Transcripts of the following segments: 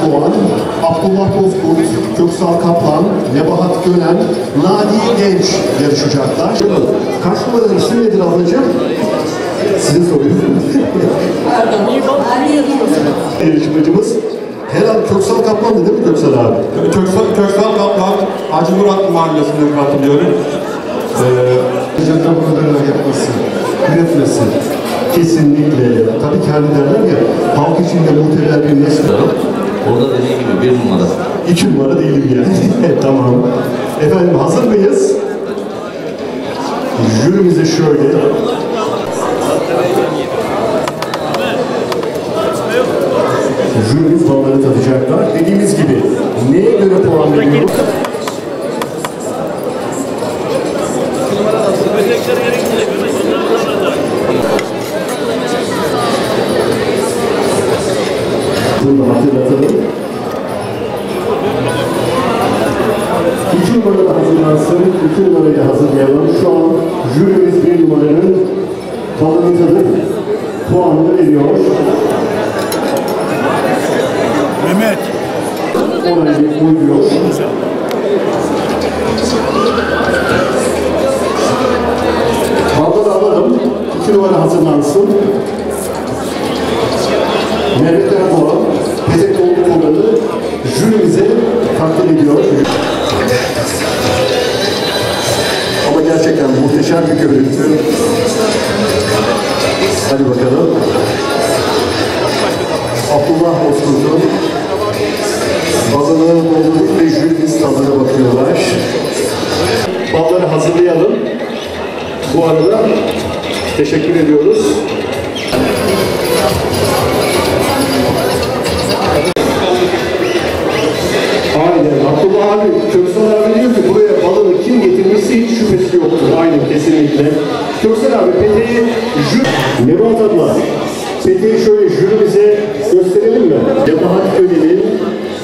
Erdoğan, Abdullah Bozkurt, Köksal Kaplan, Nebahat Gönen, Nadi Genç yarışacaklar. Kaç numaralı isim nedir ablacığım? Size soruyorum. Yarışmacımız herhalde Köksal Kaplan'dı değil mi Köksal abi? Köksal Kaplan, Hacı Murat Mahallesi'nden katılıyorum. Jandarma kadar yapması, üretmesi kesinlikle. Tabii kendi derler ya, halk içinde muhteber bir nesil. Orada dediğim gibi 1 numara. 2 numara değilim yani. Tamam. Efendim hazır mıyız? Jürimize şöyle. Jürimiz balları tadacaklar. Dediğimiz gibi neye göre puan veriyoruz? Bunu hatırlatalım. 2 numarada hazırlansın, 2 numarayı hazırlayalım. Şu an jürimiz 1 numaranın balını tadıp puanını veriyor. Mehmet. Orayı uyuyor. Balları alalım. 2 numara hazırlansın. Mehmet Erdoğan, Pezekoğlu Komutanı jürimize takdim ediyor. Ama gerçekten muhteşem bir görüntü. Hadi bakalım. Abdullah Bozkurt'un balını doldurduk ve jürimiz tadına bakıyorlar. Balları hazırlayalım. Bu arada teşekkür ediyoruz. Aynen. Abdullah abi, Köksal abi diyor ki buraya balını kim getirmişse hiç şüphesi yoktur. Aynen, kesinlikle. Köksal abi, peteği Nebahat abla, peteği şöyle jürimize gösterelim mi? Nebahat Gönen'in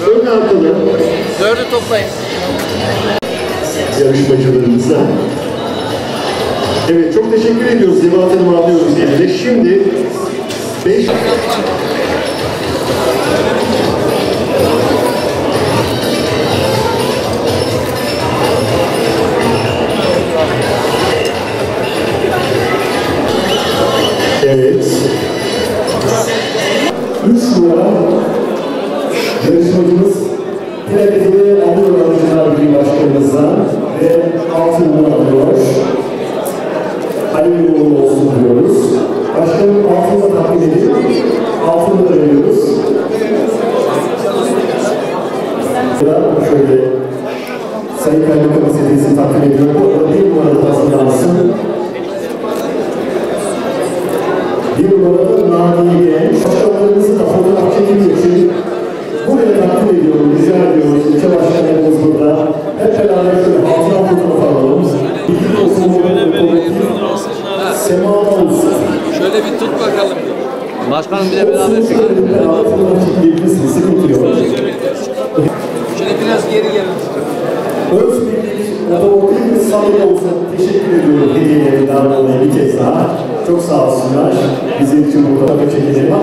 ön arkalı 4'ü toplayın. yarışmacılarımıza. Evet, çok teşekkür ediyoruz. Nebahat Hanım'ı alıyoruz yerine. Şimdi 5... Evet. 3 numara yarışmacımız TRT'de alıyor alıcılar Birliği Başkanımızdan ve altınını alıyor. Hayırlı uğurlu olsun diyoruz. Başkanım altını takdim edip altını da veriyoruz. Şöyle Sayın Kaymakam Sediyesini takdim ediyorum. Orada 1 numarada hazırlansın. 1 numarada Nadi Genç. Başkanlarımızı da fotoğraf çekimi için buraya takdim ediyorum, rica ediyoruz. İlçe başkanlarımız burada. Hep beraber şöyle altına fotoğraf alalım. İlk okulun Sema Olsun. Şöyle bir tut bakalım. Başkanım bir de beraber sıkıntı yok. şöyle biraz geri gelin. Özbirlik Otomobil Sağlık olsun. Teşekkür ediyorum hediyelerinden dolayı bir kez daha. Çok sağ olsunlar. Bizim için burada çekilelim.